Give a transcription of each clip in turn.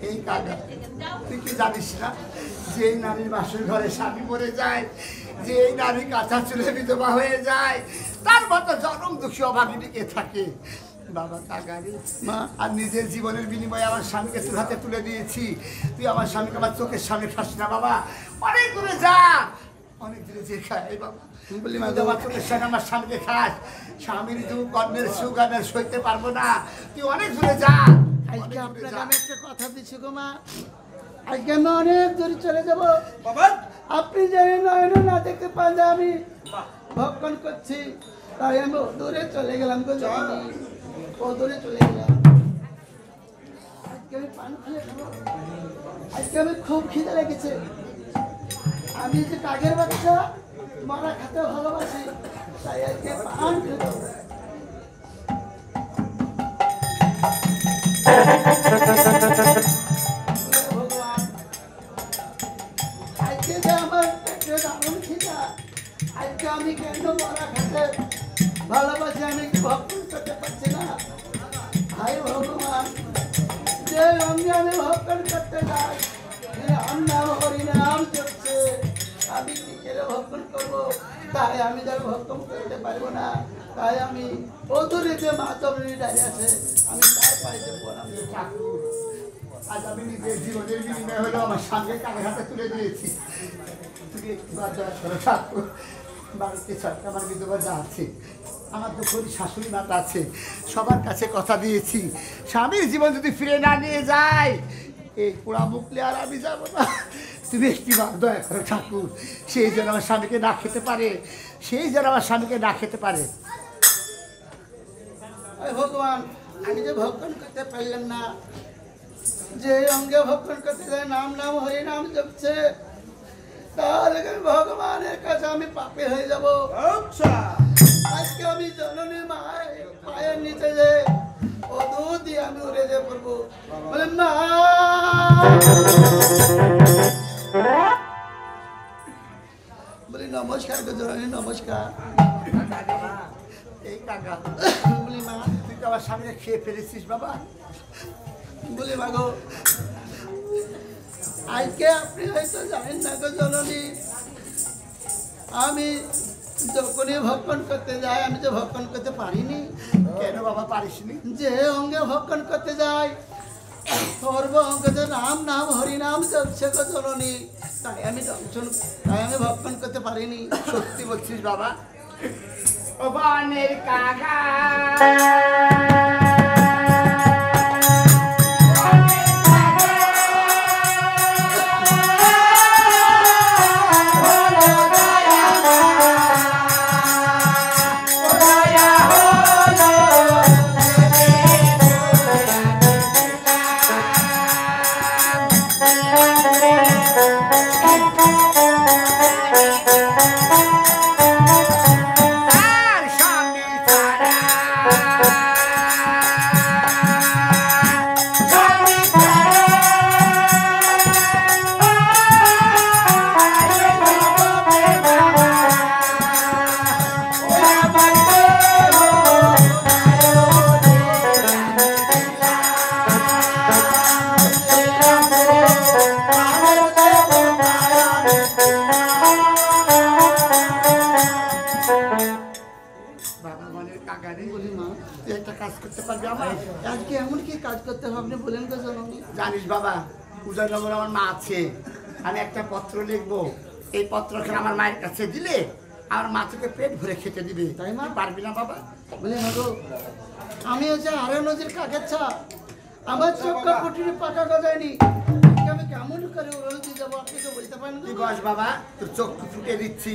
এই কাকা তুই কি জানিস না যে এই নারীর বাসর ঘরে স্বামী মরে যায়, যে এই নারী কাঁচা চুলে বিধবা হয়ে যায়, তার মতো জনম দুঃখী অভাগী কে থাকে? বাবা কাকারি মা, আর নিজের জীবনের বিনিময়ে আমার স্বামীকে তোর হাতে তুলে দিয়েছি। তুই আমার স্বামীকে আমার চোখের সামনে খাস না বাবা, অনেক দূরে যা, অনেক দূরে যে খাই বাবা। বলি মা, আমার চোখের সামনে আমার স্বামীকে খাস, স্বামীর দুঃখ কর্মের সুখ আমি আর সইতে পারবো না, তুই অনেক দূরে যা। আজকে আপনাকে আমি একটা কথা দিচ্ছি গো মা, আজকে আমি অনেক দূরে চলে যাবো বাবা। আপনি জানি নয়ন না দেখতে পান যে আমি ভক্ষণ করছি, তাই আমি দূরে চলে গেলাম গো, ও দূরে চলে গেলাম। আজকে আমি পান খেয়ে খাবো, আজকে আমি খুব খিদে লেগেছে। আমি যে কাকের বাচ্চা মারা খেতে ভালোবাসি, তাই আজকে পান খেয়ে খাবো। ভগবান, আজকে যে আমার পেটে দারুণ খিদা, আজকে আমি কেন মারা খেতে ভালোবাসি, আমি ভক্ষণ করতে পারছি না। হায় ভগবান, যে অঙ্গে আমি ভক্ষণ করতে যাই, রাম নাম হরিনাম চলছে, আমি কি করে ভক্ষণ করবো? তাই আমি যার ভক্ষণ করতে পারবো না, তাই আমি অদূরে যে মা চরণী দাঁড়িয়ে আছে, আমি তার পাইতে প্রণাম ঠাকুর। আজ আমি নিজের জীবনের বিনিময় হলো আমার স্বামীকে কানের হাতে তুলে দিয়েছি। তুমি একটু দয়া করো ঠাকুর, বাড়িতে সরকার আমার বিধবা যা আছে, আমার তো খুব শাশুড়ি মাতা আছে, সবার কাছে কথা দিয়েছি, স্বামীর জীবন যদি ফিরে না নিয়ে যায়, এই পোড়া মুখলে আর আমি যাবো না। তুমি একটি দয়া করো ঠাকুর, সেই যেন আমার স্বামীকে না খেতে পারে, সেই যেন আমার স্বামীকে না খেতে পারে। ভগবান, আমি যে ভক্ষণ করতে পারলাম না, যে অঙ্গে ভক্ষণ করতে যায় নাম নাম হরি নাম জপছে, তাহলে ভগবানের কাছে আমি পাপী হয়ে যাব। আচ্ছা, আজকে আমি জননী মায়ের নিচে যে ও দুধ দিয়ে আমি উড়ে যে পড়বো, বলে মা, বলি নমস্কার গো জননী, নমস্কার। এই কাকা, বলি মা, তুই তো আমার স্বামীকে খেয়ে ফেলেছিস বাবা। বলি মা গো, আজকে আপনি হয়তো জানেন না গো জননী, আমি যখনই ভক্ষণ করতে যাই, আমি যে ভক্ষণ করতে পারিনি। কেন বাবা পারিসনি? যে অঙ্গে ভক্ষণ করতে যাই, সর্ব অঙ্গে যে রাম নাম হরি নাম জপছে গো জননী, তাই আমি দংশন, তাই আমি ভক্ষণ করতে পারিনি। সত্যি বলছিস বাবা? ও বনের কাকা, আজকে এমন কি কাজ করতে হবে আপনি বলেন তো জননী? জানিস বাবা, উদয়নগর আমার মা আছে, আমি একটা পত্র লিখবো, এই পত্রখানা আমার মায়ের কাছে দিলে আমার মা তোকে পেট ভরে খেতে দিবে, তাই মা? পারবি না বাবা? বলে না গো, আমি হচ্ছে আরে নদীর কাকের ছা, আমার চোখটা ফুটিনি পাকা গজায়নি, আমি কেমন করে উড়ল দিয়ে যাবো, আপনি তো বলতে পারেন কি বস বাবা, তোর চোখ ফুটে দিচ্ছি,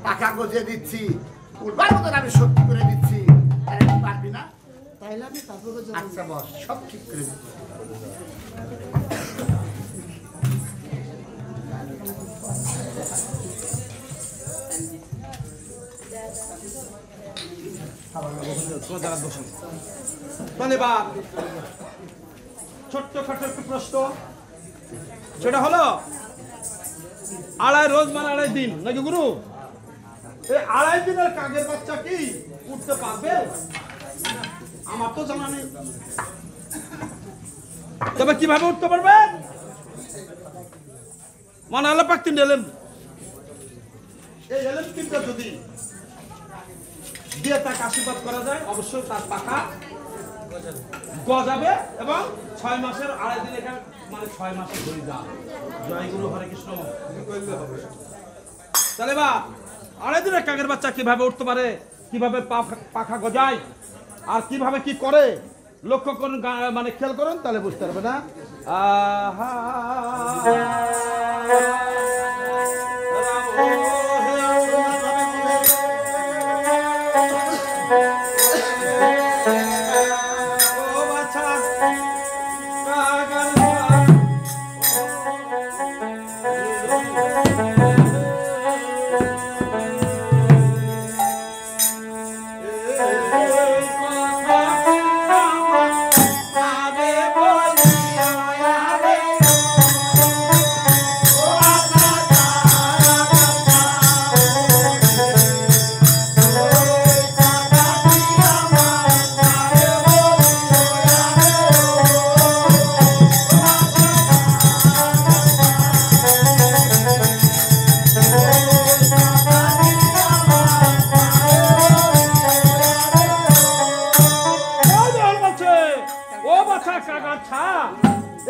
পাখা গজে দিচ্ছি, উড়বার মতন আমি সত্যি করে দিচ্ছি, আর তুই পারবি না? তাইলে আমি তারপর আচ্ছা বস, সব ঠিক করে দিচ্ছি। ধন্যবাদ। ছোট্টখাটো একটু প্রশ্ন, সেটা হলো রোজ মানে 2.5 দিন নাকি গুরু? এই 2.5 দিনের কাকের বাচ্চা কি উঠতে পারবে? আমার তো জানা নেই। তবে কিভাবে উঠতে পারবে? মানে আল্লাহ পাক তিনটা এলেম, এই এলেম তিনটা যদি দিয়ে তাকে আশীর্বাদ করা যায়, অবশ্যই তার পাখা গজাবে এবং 6 মাসের 2.5 দিন এখানে, মানে 6 মাসের ধরে যাবে। জয় গুরু, হরে কৃষ্ণ। তাহলে বা 2.5 দিনের কাকের বাচ্চা কিভাবে উঠতে পারে, কিভাবে পাখা গজায় আর কিভাবে কি করে লক্ষ্য করুন, মানে খেয়াল করুন, তাহলে বুঝতে পারবে না।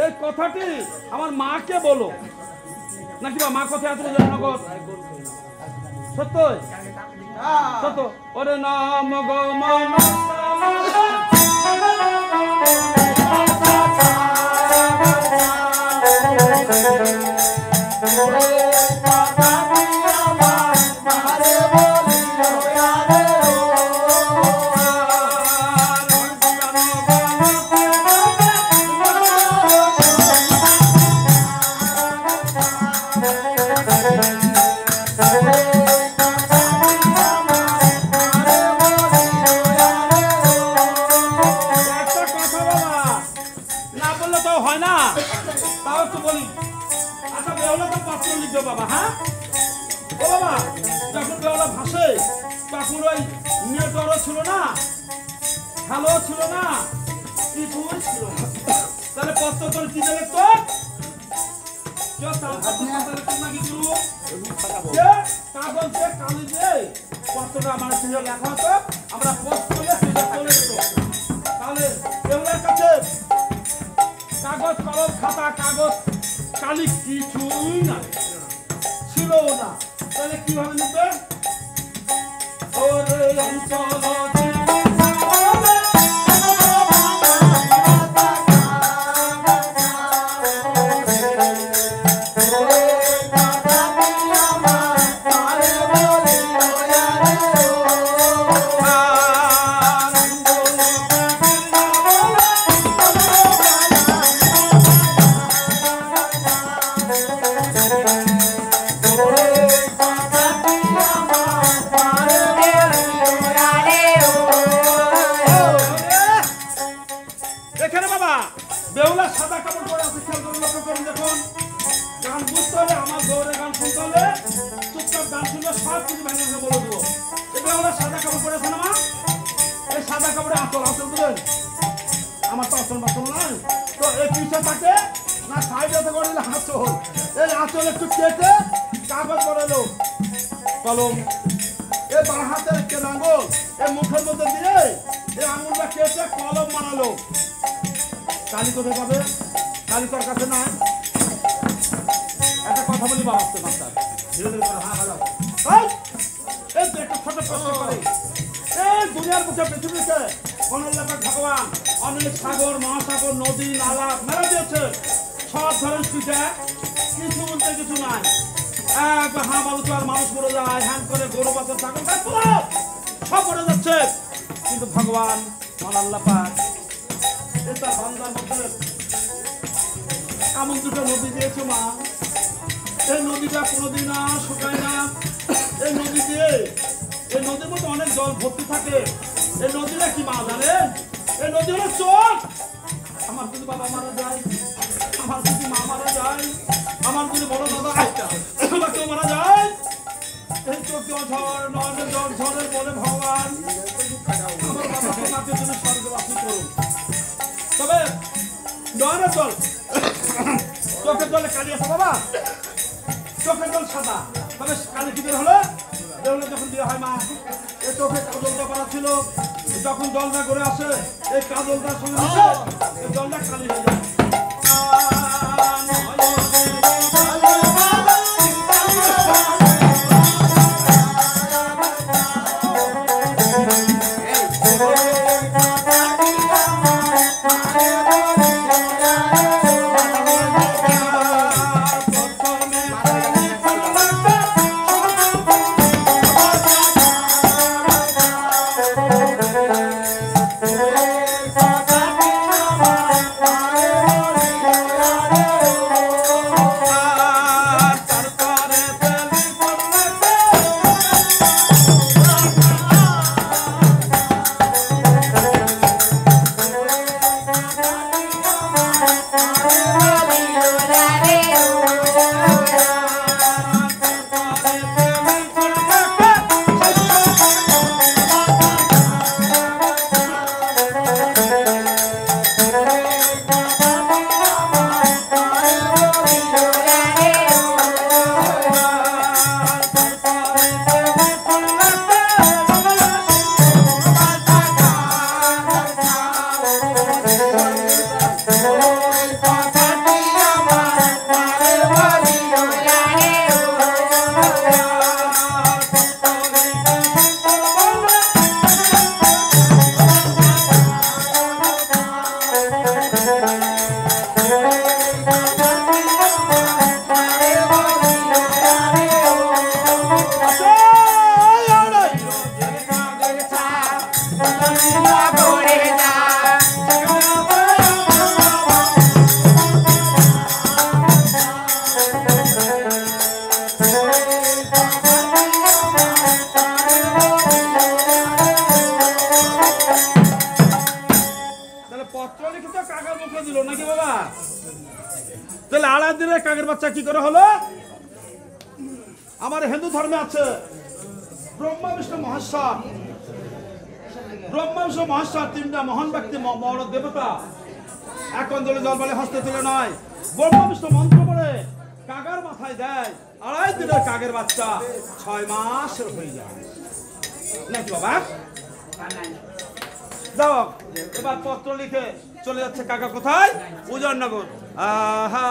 এই কথাটি আমার মাকে বলো নাকি বা মা কথা এত নগর সত্য সত্য। ওরে নাম গো বাবা। হ্যাঁ ও বাবা, যখন বেওলা ভাসে তখন ওই নেটওয়ার্কও ছিল না, হ্যালো ছিল না, কিছুই ছিল না। তাহলে পত্র তোর কি দেবে তোর কাগজে কালি দিয়ে পত্রটা আমার লেখা হতো, আমরা পোস্ট করলে সেটা চলে যেত। তাহলে বেওলার কাছে কাগজ কলম খাতা কাগজ কালি কিছুই না ছিল না। তাহলে কিভাবে লিখবে? ওরে অঞ্চল আমার তো আসল বাসল নাই, তো এই পিঠে থাকে না সাইডে করে দিলে আঁচল, এই আঁচল একটু কেটে কাগজ বানালো কলম, এই বাঁ হাতের একটা আঙুল এই মুখের মধ্যে দিয়ে এই আঙুলটা কেটে কলম বানালো। কালি কোথায় পাবে? কালি তোর কাছে নাই। একটা কথা বলি বাবা, মাস্টার ধীরে ধীরে হ্যাঁ ভালো এই তো একটা ছোট প্রশ্ন করে, এই দুনিয়ার বুকে পৃথিবীতে ভগবান অনেক সাগর মহাসাগর নদী নালা মেলা দিয়েছে, সব ধরনের পিঠে কিছু বলতে কিছু নাই। এক হা বালু আর মানুষ মরে যায়, হ্যান করে গরু বাছর ছাগল সব মরে যাচ্ছে, কিন্তু ভগবান মান আল্লাহ পাক এটা বান্দার মধ্যে এমন দুটো নদী দিয়েছে মা, এই নদীটা কোনোদিন না শুকায় না। এই নদী দিয়ে এই নদীর মধ্যে অনেক জল ভর্তি থাকে। এই নদীটা কি মা জানেন? এই নদী হলো চোখ। আমার যদি বাবা মারা যায়, আমার যদি মা মারা যায়, আমার যদি বড় দাদা কেউ মারা যায়, এই চোখ ঝড় নয় ঝড় ঝড়ের বলে ভগবান আমার বাবা মাকে তুমি স্বর্গবাসী করুন। তবে জলের জল চোখের জলে কালি আছে বাবা, চোখের জল সাদা, তবে কালি কি বের হলো? দেউলে যখন বিয়ে হয় মা, এই চোখে কাজলটা করা ছিল, যখন জলটা করে আসে এই কাজলটার সঙ্গে মিশে এই জলটা কালি হয়ে যায়। কাকের বাচ্চা কি করে হলো? আমার হিন্দু ধর্মে আছে ব্রহ্মা বিষ্ণু মহেশ্বর, ব্রহ্মা বিষ্ণু মহেশ্বর তিনটা মহান ব্যক্তি, বড় দেবতা, এক অঞ্জলি জল বলে হস্তে তুলে নয়, ব্রহ্মা বিষ্ণু মন্ত্র করে কাকের মাথায় দেয়, 2.5 দিনের কাকের বাচ্চা 6 মাসের হয়ে যায় নাকি বাবা? যাও এবার পত্র লিখে চলে যাচ্ছে কাকা কোথায়? উজাননগর। আহা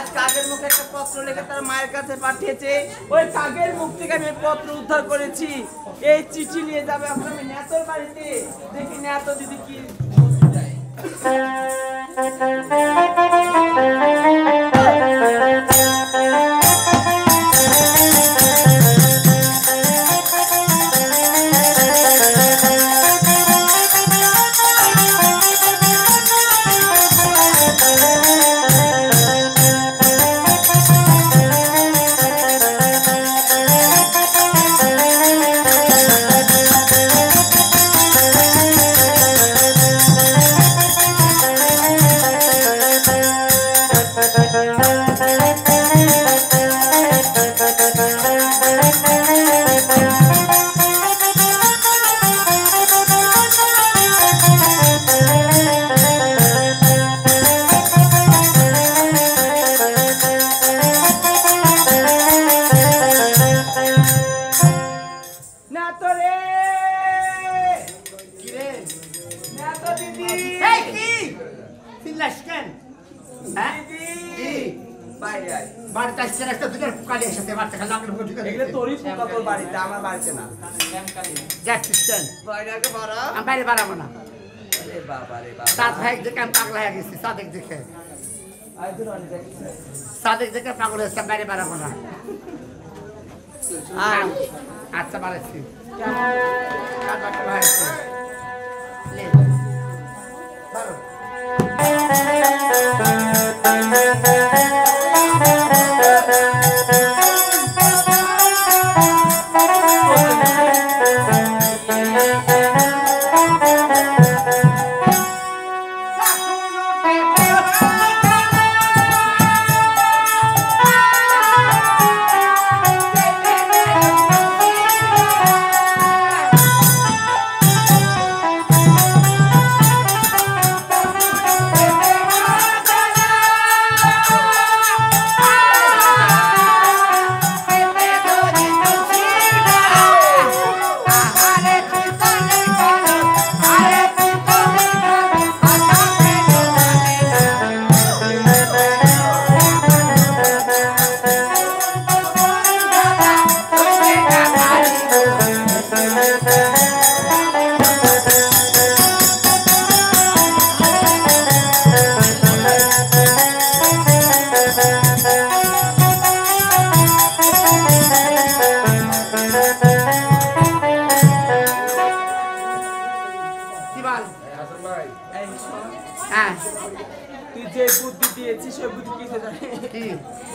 আজ কাকের মুখে একটা পত্র লিখে তার মায়ের কাছে পাঠিয়েছে। ওই কাকের মুখ থেকে আমি পত্র উদ্ধার করেছি। এই চিঠি নিয়ে যাবে এখন আমি নেতর বাড়িতে, দেখি নেতো দিদি কি বাইরে বাড়াবো না। দেখে আমি পাগলা হয়ে গেছি, সাদেক দেখে পাগল হয়েছে, বাইরে বাড়াবো না। আচ্ছা বাড়াচ্ছি।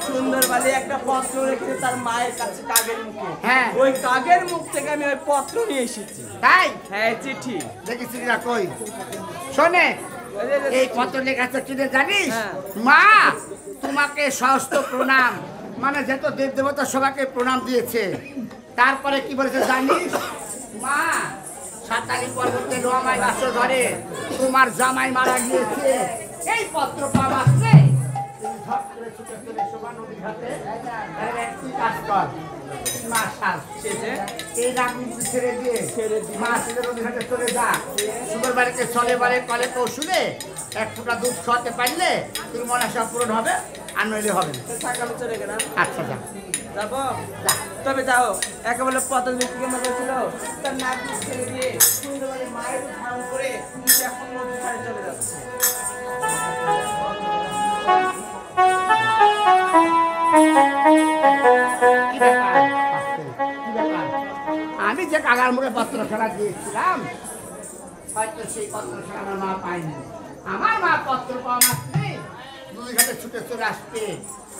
সুন্দরভাবে একটা পত্র রেখেছে তার মায়ের কাছে কাকের মুখে। হ্যাঁ, ওই কাকের মুখ থেকে আমি ওই পত্র নিয়ে এসেছি। তাই? হ্যাঁ, চিঠি দেখি চিঠিটা কই শোনে। এই পত্র লেখা আছে কি জানিস? মা তোমাকে সহস্ত প্রণাম, মানে যত দেব দেবতা সবাইকে প্রণাম দিয়েছে। তারপরে কি বলেছে জানিস? মা সাতালি পর্বতে নোয়ামাই বাসর ঘরে তোমার জামাই মারা গিয়েছে। এই পত্র পাওয়া আছে সুন্দর বাড়িতে চলে বারে কলে কৌশুলে এক ফোঁটা দুধ খাওয়াতে পারলে তোর মনে সব পূরণ হবে, আর নইলে হবে না। আচ্ছা যা যাবো, তবে যাও একেবারে পদ্ম ছিল তার নাক ছেড়ে দিয়ে সুন্দরভাবে মায়ের ধারণ করে এখন নদী ধারে চলে যাচ্ছে। আমি যে কাকার মুখে পত্র খেলা দিয়েছিলাম, হয়তো সেই পত্র খেলা আমার মা পাইনি। আমার মা পত্র পাওয়া মাত্রে দুই ঘাটে ছুটে চলে আসবে।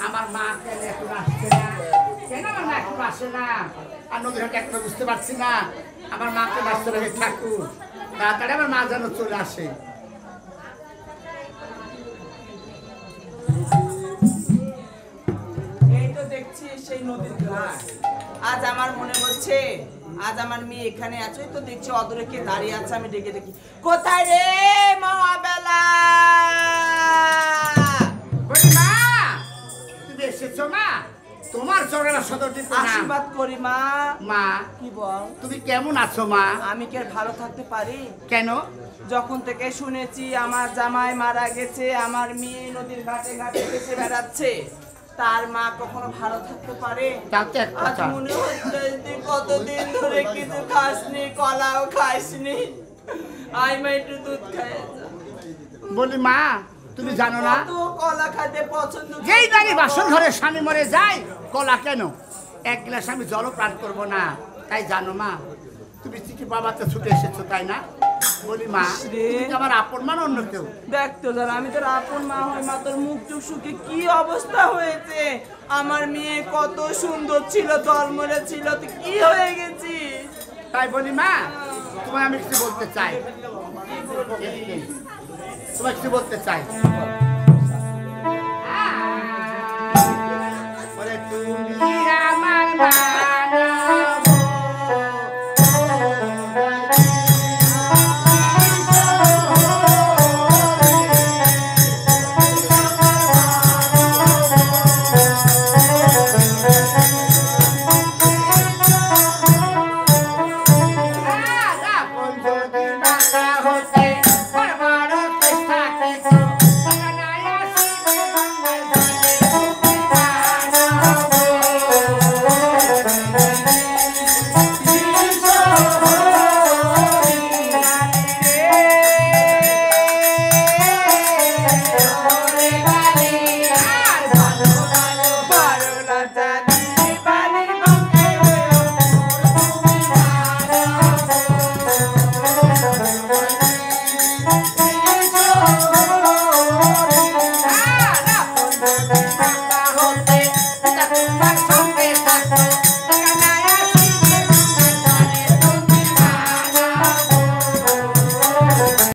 আমার মা কেন এখন আসছে না, কেন আমার মা এখন আসে না? আর নদী ঘাটে একটা বুঝতে পারছি না। আমার মাকে ব্যস্ত রেখে ঠাকুর তাড়াতাড়ি আমার মা যেন চলে আসে। এই তো দেখছি সেই নদীর ঘাট। আজ আমার মনে হচ্ছে আজ আমার মেয়ে এখানে আছে। তো দেখছি অদূরে কে দাঁড়িয়ে আছে, আমি ডেকে দেখি কোথায় রে মহাবেলা। মা তুমি এসেছো? মা তোমার চরণের সদরটি প্রণাম। আশীর্বাদ করি মা। মা কি বল? তুমি কেমন আছো মা? আমি কি আর ভালো থাকতে পারি? কেন? যখন থেকে শুনেছি আমার জামাই মারা গেছে, আমার মেয়ে নদীর ঘাটে ঘাটে ভেসে বেড়াচ্ছে, তার মা কখনো ভালো থাকতে পারে? তা তো এক আজ কথা। মনে হচ্ছে তুই কতদিন ধরে কিছু খাসনি, কলাও খাসনি। আই মা একটু দুধ খাই। বলি মা তুমি জানো না কত কলা খাইতে পছন্দ করি। যেই নারী বাসন ঘরে স্বামী মরে যায় কলা কেন এক গ্লাস আমি জলও পান করবো না, তাই জানো মা তুমি চিঠি বাবাতে ছুটে এসেছো তাই না? বলি মা তুমি কি আমার আপন মান অন্য কেউ? দেখ তো যারা আমি তোর আপন মা হই, মা তোর মুখ চোখ শুকে কি অবস্থা হয়েছে। আমার মেয়ে কত সুন্দর ছিল, জন্মরে ছিল, তুই কি হয়ে গেছিস? তাই বলি মা তোমায় আমি কিছু বলতে চাই, তোমায় কিছু বলতে চাই। বলে তুমি আমার